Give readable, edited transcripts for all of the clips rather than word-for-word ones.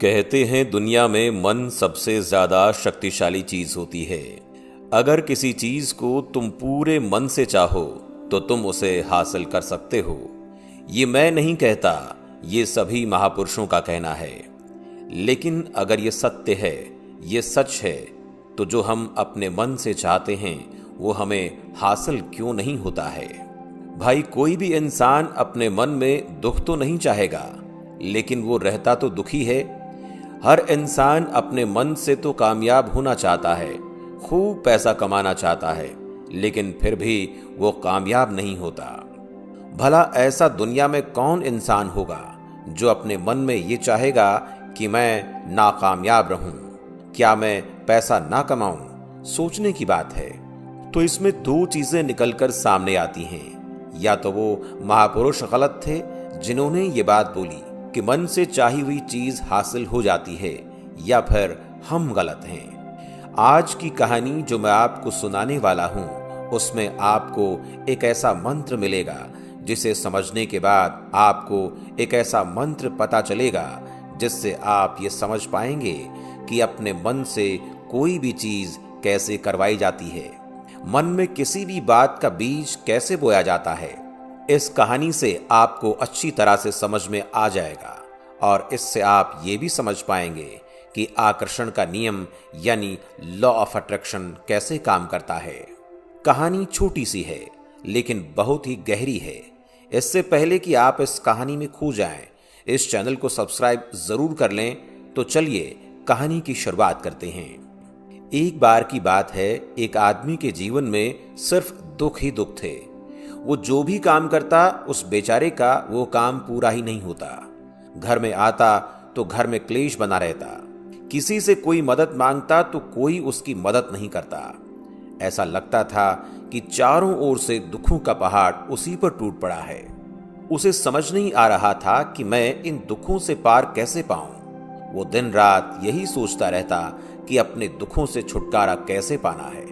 कहते हैं दुनिया में मन सबसे ज्यादा शक्तिशाली चीज होती है। अगर किसी चीज को तुम पूरे मन से चाहो तो तुम उसे हासिल कर सकते हो। ये मैं नहीं कहता, ये सभी महापुरुषों का कहना है। लेकिन अगर ये सत्य है, ये सच है, तो जो हम अपने मन से चाहते हैं वो हमें हासिल क्यों नहीं होता है। भाई, कोई भी इंसान अपने मन में दुख तो नहीं चाहेगा, लेकिन वो रहता तो दुखी है। हर इंसान अपने मन से तो कामयाब होना चाहता है, खूब पैसा कमाना चाहता है, लेकिन फिर भी वो कामयाब नहीं होता। भला ऐसा दुनिया में कौन इंसान होगा जो अपने मन में ये चाहेगा कि मैं नाकामयाब रहूं, क्या मैं पैसा ना कमाऊं। सोचने की बात है। तो इसमें दो चीजें निकलकर सामने आती हैं। या तो वो महापुरुष गलत थे जिन्होंने ये बात बोली कि मन से चाही हुई चीज हासिल हो जाती है, या फिर हम गलत हैं। आज की कहानी जो मैं आपको सुनाने वाला हूं, उसमें आपको एक ऐसा मंत्र मिलेगा जिसे समझने के बाद आपको एक ऐसा मंत्र पता चलेगा जिससे आप ये समझ पाएंगे कि अपने मन से कोई भी चीज कैसे करवाई जाती है, मन में किसी भी बात का बीज कैसे बोया जाता है। इस कहानी से आपको अच्छी तरह से समझ में आ जाएगा और इससे आप ये भी समझ पाएंगे कि आकर्षण का नियम यानी लॉ ऑफ अट्रैक्शन कैसे काम करता है। कहानी छोटी सी है लेकिन बहुत ही गहरी है। इससे पहले कि आप इस कहानी में खो जाएं, इस चैनल को सब्सक्राइब जरूर कर लें। तो चलिए कहानी की शुरुआत करते हैं। एक बार की बात है, एक आदमी के जीवन में सिर्फ दुख ही दुख थे। वो जो भी काम करता उस बेचारे का वो काम पूरा ही नहीं होता। घर में आता तो घर में क्लेश बना रहता, किसी से कोई मदद मांगता तो कोई उसकी मदद नहीं करता। ऐसा लगता था कि चारों ओर से दुखों का पहाड़ उसी पर टूट पड़ा है। उसे समझ नहीं आ रहा था कि मैं इन दुखों से पार कैसे पाऊं। वो दिन रात यही सोचता रहता कि अपने दुखों से छुटकारा कैसे पाना है।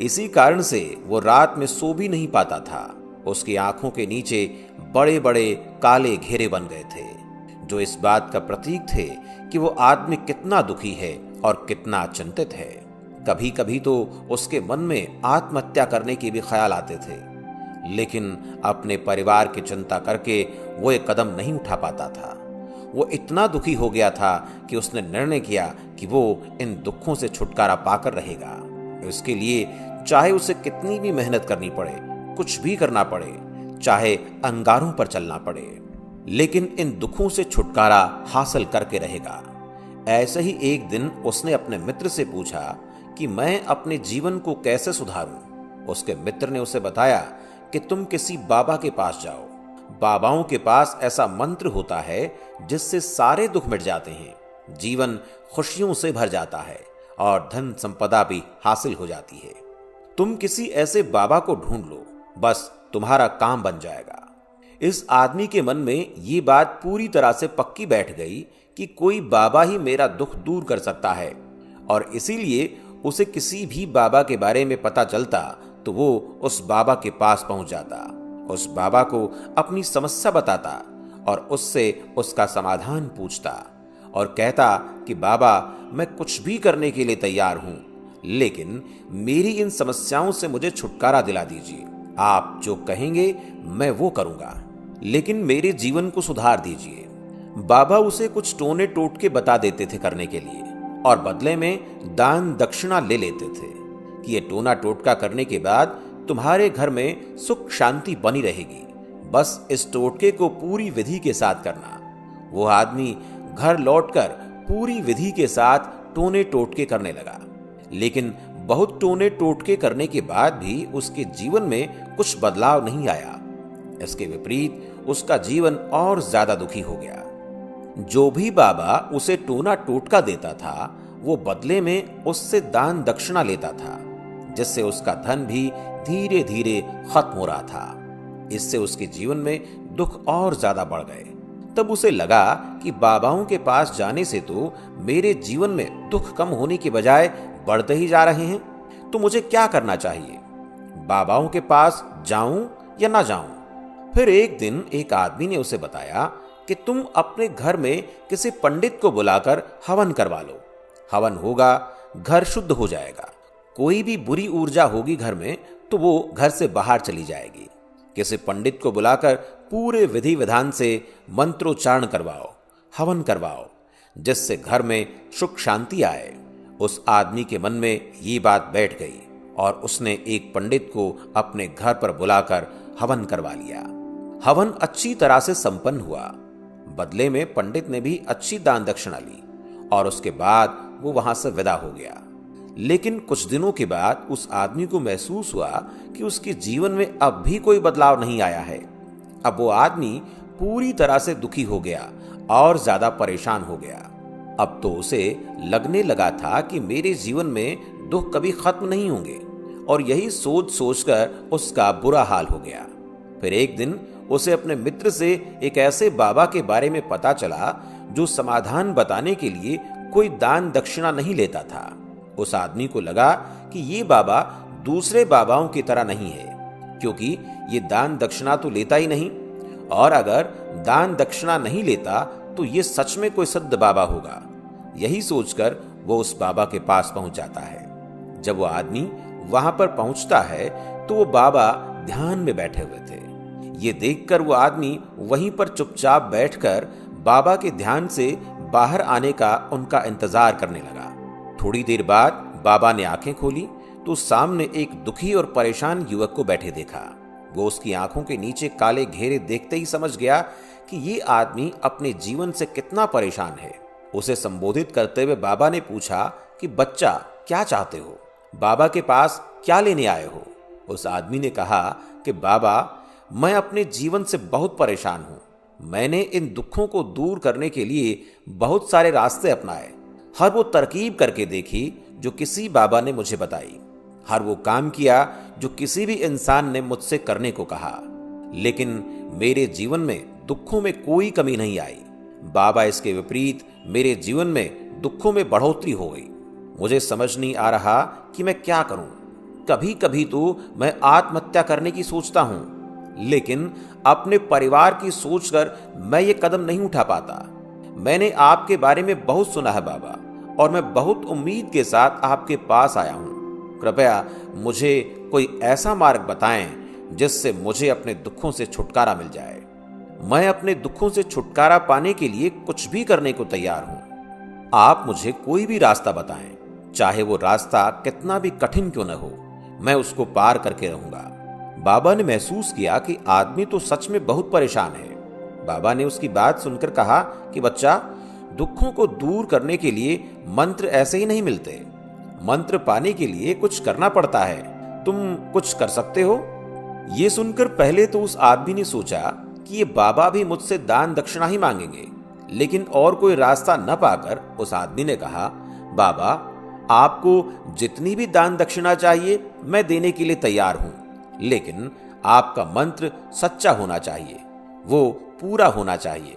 इसी कारण से वो रात में सो भी नहीं पाता था। उसकी आंखों के नीचे बड़े बड़े काले घेरे बन गए थे, जो इस बात का प्रतीक थे कि वो आदमी कितना दुखी है और कितना चिंतित है। कभी कभी तो उसके मन में आत्महत्या करने के भी ख्याल आते थे, लेकिन अपने परिवार की चिंता करके वो एक कदम नहीं उठा पाता था। वो इतना दुखी हो गया था कि उसने निर्णय किया कि वो इन दुखों से छुटकारा पाकर रहेगा। इसके लिए चाहे उसे कितनी भी मेहनत करनी पड़े, कुछ भी करना पड़े, चाहे अंगारों पर चलना पड़े, लेकिन इन दुखों से छुटकारा हासिल करके रहेगा। ऐसे ही एक दिन उसने अपने मित्र से पूछा कि मैं अपने जीवन को कैसे सुधारूं। उसके मित्र ने उसे बताया कि तुम किसी बाबा के पास जाओ। बाबाओं के पास ऐसा मंत्र होता है जिससे सारे दुख मिट जाते हैं, जीवन खुशियों से भर जाता है और धन संपदा भी हासिल हो जाती है। तुम किसी ऐसे बाबा को ढूंढ लो, बस तुम्हारा काम बन जाएगा। इस आदमी के मन में ये बात पूरी तरह से पक्की बैठ गई कि कोई बाबा ही मेरा दुख दूर कर सकता है, और इसीलिए उसे किसी भी बाबा के बारे में पता चलता तो वो उस बाबा के पास पहुंच जाता, उस बाबा को अपनी समस्या बताता और उससे उसका समाधान पूछता और कहता कि बाबा, मैं कुछ भी करने के लिए तैयार हूं, लेकिन मेरी इन समस्याओं से मुझे छुटकारा दिला दीजिए। आप जो कहेंगे मैं वो करूंगा, लेकिन मेरे जीवन को सुधार दीजिए। बाबा उसे कुछ टोने टोटके बता देते थे करने के लिए, और बदले में दान दक्षिणा ले लेते थे कि ये टोना टोटका करने के बाद तुम्हारे घर में सुख शांति बनी रहेगी, बस इस टोटके को पूरी विधि के साथ करना। वो आदमी घर लौटकर पूरी विधि के साथ टोने टोटके करने लगा, लेकिन बहुत टोने टोटके करने के बाद भी उसके जीवन में कुछ बदलाव नहीं आया। इसके विपरीत उसका जीवन और ज्यादा दुखी हो गया। जो भी बाबा उसे टोना टोटका देता था, वो बदले में उससे दान दक्षिणा लेता था, जिससे उसका धन भी धीरे धीरे खत्म हो रहा था। इससे उसके जीवन में दुख और ज्यादा बढ़ गए। तब उसे लगा कि बाबाओं के पास जाने से तो मेरे जीवन में दुख कम होने के बजाय बढ़ते ही जा रहे हैं, तो मुझे क्या करना चाहिए? बाबाओं के पास जाऊं या ना जाऊं? फिर एक दिन एक आदमी ने उसे बताया कि तुम अपने घर में किसी पंडित को बुलाकर हवन करवा लो। हवन होगा, घर शुद्ध हो जाएगा। कोई भी बुरी ऊर्जा होगी घर में तो वो घर से बाहर चली जाएगी। किसी पंडित को बुलाकर पूरे विधि विधान से मंत्रोच्चारण करवाओ, हवन करवाओ, जिससे घर में सुख शांति आए। उस आदमी के मन में ये बात बैठ गई और उसने एक पंडित को अपने घर पर बुलाकर हवन करवा लिया। हवन अच्छी तरह से संपन्न हुआ। बदले में पंडित ने भी अच्छी दान दक्षिणा ली और उसके बाद वो वहां से विदा हो गया। लेकिन कुछ दिनों के बाद उस आदमी को महसूस हुआ कि उसके जीवन में अब भी कोई बदलाव नहीं आया है। अब वो आदमी पूरी तरह से दुखी हो गया और ज्यादा परेशान हो गया। अब तो उसे लगने लगा था कि मेरे जीवन में दुख कभी खत्म नहीं होंगे, और यही सोच सोचकर उसका बुरा हाल हो गया। फिर एक दिन उसे अपने मित्र से एक ऐसे बाबा के बारे में पता चला जो समाधान बताने के लिए कोई दान दक्षिणा नहीं लेता था। उस आदमी को लगा कि ये बाबा दूसरे बाबाओं की तरह नहीं है, क्योंकि ये दान दक्षिणा तो लेता ही नहीं, और अगर दान दक्षिणा नहीं लेता तो ये सच में कोई सिद्ध बाबा होगा। यही सोचकर वो उस बाबा के पास पहुंच जाता है। जब वो आदमी वहां पर पहुंचता है तो वो बाबा ध्यान में बैठे हुए थे। ये देखकर वो आदमी वहीं पर चुपचाप बैठकर बाबा के ध्यान से बाहर आने का उनका इंतजार करने लगा। थोड़ी देर बाद बाबा ने आंखें खोली तो सामने एक दुखी और परेशान युवक को बैठे देखा। वो उसकी आंखों के नीचे काले घेरे देखते ही समझ गया कि ये आदमी अपने जीवन से कितना परेशान है। उसे संबोधित करते हुए बाबा ने पूछा कि बच्चा, क्या चाहते हो? बाबा के पास क्या लेने आए हो? उस आदमी ने कहा कि बाबा, मैं अपने जीवन से बहुत परेशान हूं। मैंने इन दुखों को दूर करने के लिए बहुत सारे रास्ते अपनाए, हर वो तरकीब करके देखी जो किसी बाबा ने मुझे बताई, हर वो काम किया जो किसी भी इंसान ने मुझसे करने को कहा, लेकिन मेरे जीवन में दुखों में कोई कमी नहीं आई। बाबा, इसके विपरीत मेरे जीवन में दुखों में बढ़ोतरी हो गई। मुझे समझ नहीं आ रहा कि मैं क्या करूं। कभी कभी तो मैं आत्महत्या करने की सोचता हूं, लेकिन अपने परिवार की सोचकर मैं ये कदम नहीं उठा पाता। मैंने आपके बारे में बहुत सुना है बाबा, और मैं बहुत उम्मीद के साथ आपके पास आया हूं। कृपया मुझे कोई ऐसा मार्ग बताएं जिससे मुझे अपने दुखों से छुटकारा मिल जाए। मैं अपने दुखों से छुटकारा पाने के लिए कुछ भी करने को तैयार हूं। आप मुझे कोई भी रास्ता बताएं, चाहे वो रास्ता कितना भी कठिन क्यों न हो, मैं उसको पार करके रहूंगा। बाबा ने महसूस किया कि आदमी तो सच में बहुत परेशान है। बाबा ने उसकी बात सुनकर कहा कि बच्चा, दुखों को दूर करने के लिए मंत्र ऐसे ही नहीं मिलते। मंत्र पाने के लिए कुछ करना पड़ता है। तुम कुछ कर सकते हो? ये सुनकर पहले तो उस आदमी ने सोचा कि ये बाबा भी मुझसे दान दक्षिणा ही मांगेंगे, लेकिन और कोई रास्ता न पाकर उस आदमी ने कहा, बाबा, आपको जितनी भी दान दक्षिणा चाहिए मैं देने के लिए तैयार हूं, लेकिन आपका मंत्र सच्चा होना चाहिए, वो पूरा होना चाहिए,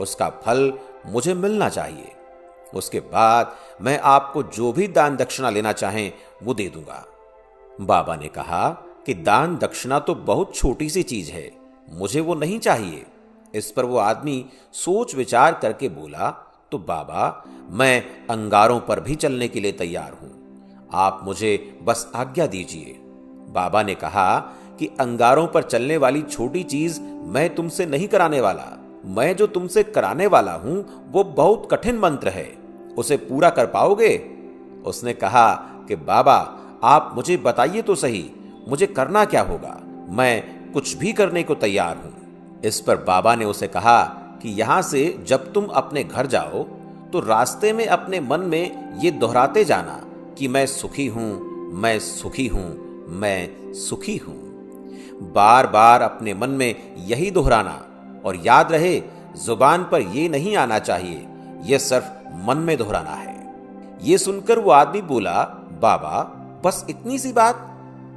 उसका फल मुझे मिलना चाहिए। उसके बाद मैं आपको जो भी दान दक्षिणा लेना चाहें वो दे दूंगा। बाबा ने कहा कि दान दक्षिणा तो बहुत छोटी सी चीज है, मुझे वो नहीं चाहिए। इस पर वो आदमी सोच विचार करके बोला, तो बाबा, मैं अंगारों पर भी चलने के लिए तैयार हूं, आप मुझे बस आज्ञा दीजिए। बाबा ने कहा कि अंगारों पर चलने वाली छोटी चीज मैं तुमसे नहीं कराने वाला। मैं जो तुमसे कराने वाला हूं वो बहुत कठिन मंत्र है, उसे पूरा कर पाओगे? उसने कहा कि बाबा, आप मुझे बताइए तो सही, मुझे करना क्या होगा? मैं कुछ भी करने को तैयार हूं। इस पर बाबा ने उसे कहा कि यहां से जब तुम अपने घर जाओ तो रास्ते में अपने मन में ये दोहराते जाना कि मैं सुखी हूं, मैं सुखी हूं, मैं सुखी हूं। बार बार अपने मन में यही दोहराना, और याद रहे, जुबान पर यह नहीं आना चाहिए, यह सिर्फ मन में दोहराना है। यह सुनकर वो आदमी बोला, बाबा, बस इतनी सी बात?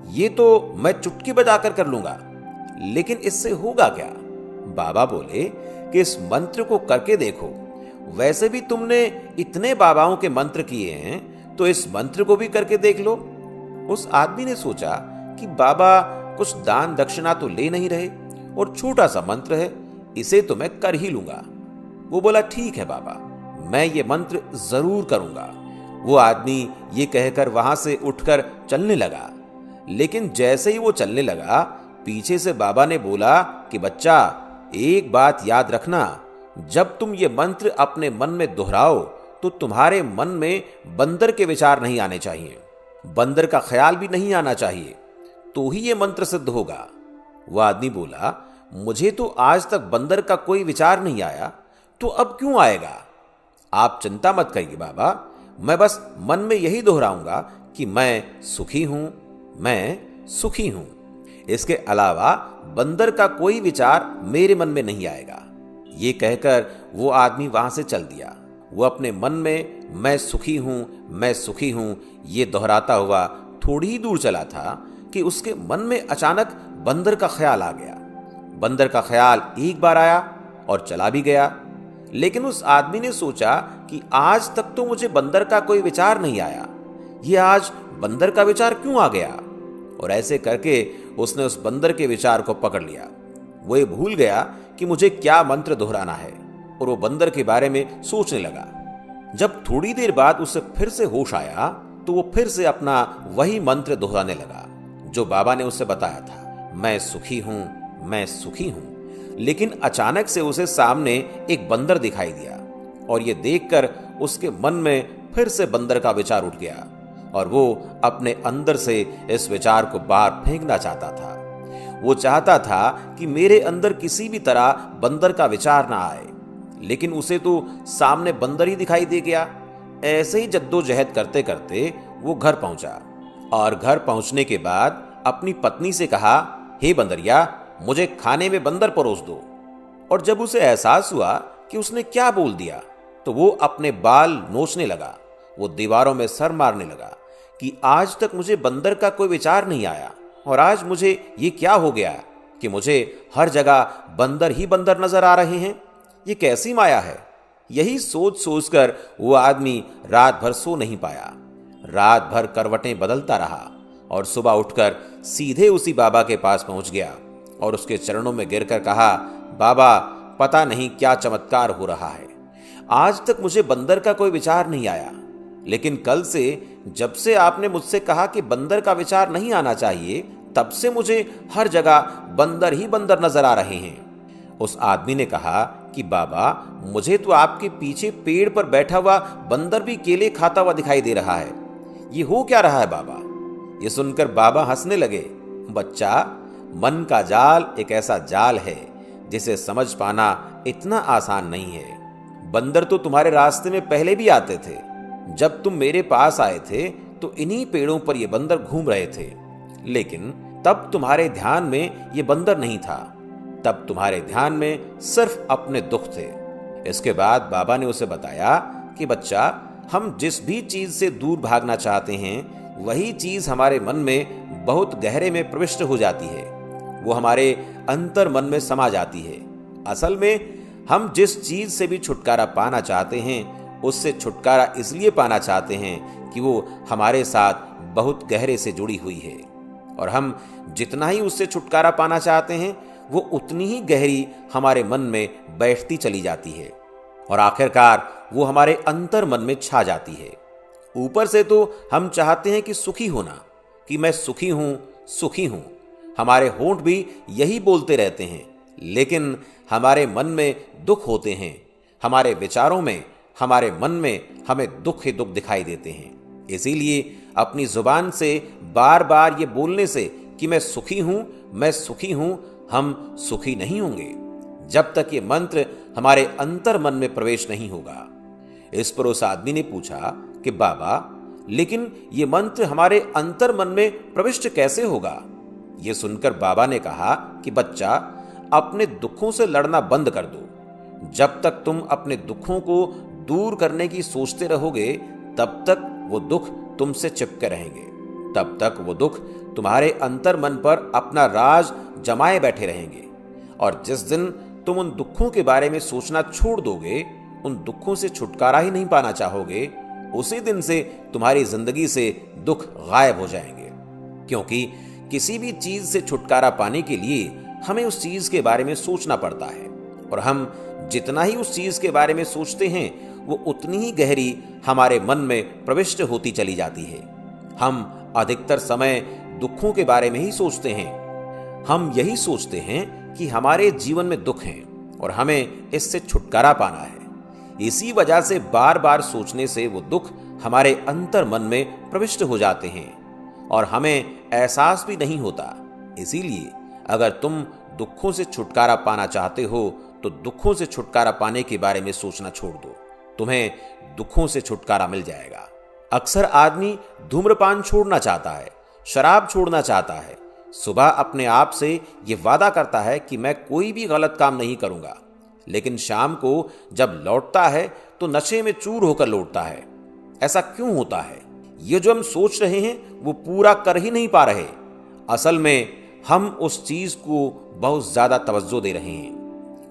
ये तो मैं चुटकी बजाकर कर लूंगा, लेकिन इससे होगा क्या? बाबा बोले कि इस मंत्र को करके देखो। वैसे भी तुमने इतने बाबाओं के मंत्र किए हैं, तो इस मंत्र को भी करके देख लो। उस आदमी ने सोचा कि बाबा कुछ दान दक्षिणा तो ले नहीं रहे, और छोटा सा मंत्र है, इसे तो मैं कर ही लूंगा। वो बोला, ठीक है बाबा, मैं ये मंत्र जरूर करूंगा। वो आदमी ये कहकर वहां से उठकर चलने लगा। लेकिन जैसे ही वो चलने लगा, पीछे से बाबा ने बोला कि बच्चा, एक बात याद रखना, जब तुम ये मंत्र अपने मन में दोहराओ तो तुम्हारे मन में बंदर के विचार नहीं आने चाहिए, बंदर का ख्याल भी नहीं आना चाहिए, तो ही ये मंत्र सिद्ध होगा। वह आदमी बोला, मुझे तो आज तक बंदर का कोई विचार नहीं आया, तो अब क्यों आएगा? आप चिंता मत करिए बाबा, मैं बस मन में यही दोहराऊंगा कि मैं सुखी हूं, मैं सुखी हूं। इसके अलावा बंदर का कोई विचार मेरे मन में नहीं आएगा। ये कहकर वो आदमी वहां से चल दिया। वो अपने मन में मैं सुखी हूं, मैं सुखी हूं ये दोहराता हुआ थोड़ी ही दूर चला था कि उसके मन में अचानक बंदर का ख्याल आ गया। बंदर का ख्याल एक बार आया और चला भी गया। लेकिन उस आदमी ने सोचा कि आज तक तो मुझे बंदर का कोई विचार नहीं आया, ये आज बंदर का विचार क्यों आ गया? और ऐसे करके उसने उस बंदर के विचार को पकड़ लिया। वो ये भूल गया कि मुझे क्या मंत्र दोहराना है और वो बंदर के बारे में सोचने लगा। जब थोड़ी देर बाद उसे फिर से होश आया तो वो फिर से अपना वही मंत्र दोहराने लगा जो बाबा ने उसे बताया था, मैं सुखी हूं, मैं सुखी हूं। लेकिन अचानक से उसे सामने एक बंदर दिखाई दिया और ये देखकर उसके मन में फिर से बंदर का विचार उठ गया और वो अपने अंदर से इस विचार को बाहर फेंकना चाहता था। वो चाहता था कि मेरे अंदर किसी भी तरह बंदर का विचार ना आए, लेकिन उसे तो सामने बंदर ही दिखाई दे गया। ऐसे ही जद्दोजहद करते करते वो घर पहुंचा और घर पहुंचने के बाद अपनी पत्नी से कहा, हे बंदरिया, मुझे खाने में बंदर परोस दो। और जब उसे एहसास हुआ कि उसने क्या बोल दिया तो वो अपने बाल नोचने लगा। वो दीवारों में सर मारने लगा कि आज तक मुझे बंदर का कोई विचार नहीं आया और आज मुझे ये क्या हो गया कि मुझे हर जगह बंदर ही बंदर नजर आ रहे हैं। ये कैसी माया है? यही सोच सोचकर वो आदमी रात भर सो नहीं पाया। रात भर करवटें बदलता रहा और सुबह उठकर सीधे उसी बाबा के पास पहुंच गया और उसके चरणों में गिरकर कहा, बाबा, पता नहीं क्या चमत्कार हो रहा है, आज तक मुझे बंदर का कोई विचार नहीं आया, लेकिन कल से जब से आपने मुझसे कहा कि बंदर का विचार नहीं आना चाहिए, तब से मुझे हर जगह बंदर ही बंदर नजर आ रहे हैं। उस आदमी ने कहा कि बाबा, मुझे तो आपके पीछे पेड़ पर बैठा हुआ बंदर भी केले खाता हुआ दिखाई दे रहा है, ये हो क्या रहा है बाबा? ये सुनकर बाबा हंसने लगे। बच्चा, मन का जाल एक ऐसा जाल है जिसे समझ पाना इतना आसान नहीं है। बंदर तो तुम्हारे रास्ते में पहले भी आते थे। जब तुम मेरे पास आए थे तो इन्हीं पेड़ों पर ये बंदर घूम रहे थे, लेकिन तब तुम्हारे ध्यान में ये बंदर नहीं था, तब तुम्हारे ध्यान में सिर्फ अपने दुख थे। इसके बाद बाबा ने उसे बताया कि बच्चा, हम जिस भी चीज से दूर भागना चाहते हैं वही चीज हमारे मन में बहुत गहरे में प्रविष्ट हो जाती है, वो हमारे अंतर मन में समा जाती है। असल में हम जिस चीज से भी छुटकारा पाना चाहते हैं उससे छुटकारा इसलिए पाना चाहते हैं कि वो हमारे साथ बहुत गहरे से जुड़ी हुई है, और हम जितना ही उससे छुटकारा पाना चाहते हैं वो उतनी ही गहरी हमारे मन में बैठती चली जाती है और आखिरकार वो हमारे अंतर मन में छा जाती है। ऊपर से तो हम चाहते हैं कि सुखी होना, कि मैं सुखी हूं, सुखी हूं, हमारे होंठ भी यही बोलते रहते हैं, लेकिन हमारे मन में दुख होते हैं। हमारे विचारों में, हमारे मन में हमें दुख ही दुख दिखाई देते हैं। इसीलिए अपनी जुबान से बार बार ये बोलने से कि मैं सुखी हूं, मैं सुखी हूं, हम सुखी नहीं होंगे जब तक ये मंत्र हमारे अंतर मन में प्रवेश नहीं होगा। इस पर उस आदमी ने पूछा कि बाबा, लेकिन ये मंत्र हमारे अंतर मन में प्रविष्ट कैसे होगा? ये सुनकर बाबा ने कहा कि बच्चा, अपने दुखों से लड़ना बंद कर दो। जब तक तुम अपने दुखों को दूर करने की सोचते रहोगे तब तक वो दुख तुमसे चिपके रहेंगे, तब तक वो दुख तुम्हारे अंतर मन पर अपना राज जमाए बैठे रहेंगे। और जिस दिन तुम उन दुखों के बारे में सोचना छोड़ दोगे, उन दुखों से छुटकारा ही नहीं पाना चाहोगे, उसी दिन से तुम्हारी जिंदगी से दुख गायब हो जाएंगे। क्योंकि किसी भी चीज से छुटकारा पाने के लिए हमें उस चीज के बारे में सोचना पड़ता है, और हम जितना ही उस चीज के बारे में सोचते हैं वो उतनी ही गहरी हमारे मन में प्रविष्ट होती चली जाती है। हम अधिकतर समय दुखों के बारे में ही सोचते हैं। हम यही सोचते हैं कि हमारे जीवन में दुख हैं और हमें इससे छुटकारा पाना है। इसी वजह से बार बार सोचने से वो दुख हमारे अंतर मन में प्रविष्ट हो जाते हैं और हमें एहसास भी नहीं होता। इसीलिए अगर तुम दुखों से छुटकारा पाना चाहते हो तो दुखों से छुटकारा पाने के बारे में सोचना छोड़ दो, तुम्हें दुखों से छुटकारा मिल जाएगा। अक्सर आदमी धूम्रपान छोड़ना चाहता है, शराब छोड़ना चाहता है, सुबह अपने आप से ये वादा करता है कि मैं कोई भी गलत काम नहीं करूंगा, लेकिन शाम को जब लौटता है तो नशे में चूर होकर लौटता है। ऐसा क्यों होता है? ये जो हम सोच रहे हैं वो पूरा कर ही नहीं पा रहे। असल में हम उस चीज को बहुत ज्यादा तवज्जो दे रहे हैं,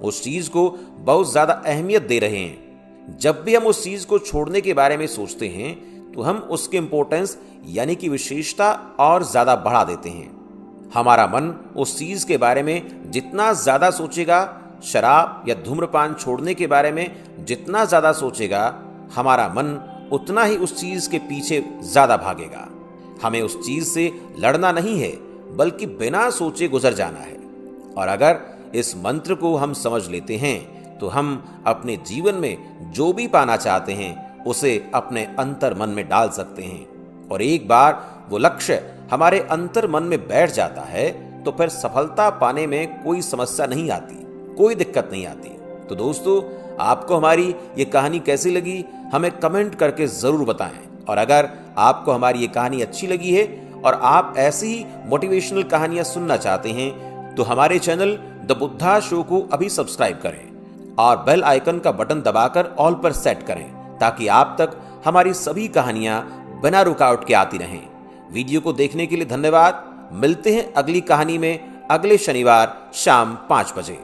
उस चीज को बहुत ज्यादा अहमियत दे रहे हैं। जब भी हम उस चीज को छोड़ने के बारे में सोचते हैं तो हम उसके इंपॉर्टेंस यानी कि विशेषता और ज्यादा बढ़ा देते हैं। हमारा मन उस चीज के बारे में जितना ज्यादा सोचेगा, शराब या धूम्रपान छोड़ने के बारे में जितना ज्यादा सोचेगा, हमारा मन उतना ही उस चीज के पीछे ज्यादा भागेगा। हमें उस चीज से लड़ना नहीं है, बल्कि बिना सोचे गुजर जाना है। और अगर इस मंत्र को हम समझ लेते हैं तो हम अपने जीवन में जो भी पाना चाहते हैं उसे अपने अंतर मन में डाल सकते हैं। और एक बार वो लक्ष्य हमारे अंतर मन में बैठ जाता है तो फिर सफलता पाने में कोई समस्या नहीं आती, कोई दिक्कत नहीं आती। तो दोस्तों, आपको हमारी ये कहानी कैसी लगी हमें कमेंट करके जरूर बताएं। और अगर आपको हमारी ये कहानी अच्छी लगी है और आप ऐसी ही मोटिवेशनल कहानियां सुनना चाहते हैं तो हमारे चैनल द बुद्धा शो को अभी सब्सक्राइब करें और बेल आइकन का बटन दबाकर ऑल पर सेट करें ताकि आप तक हमारी सभी कहानियां बिना रुकावट के आती रहें। वीडियो को देखने के लिए धन्यवाद। मिलते हैं अगली कहानी में अगले शनिवार शाम 5 बजे।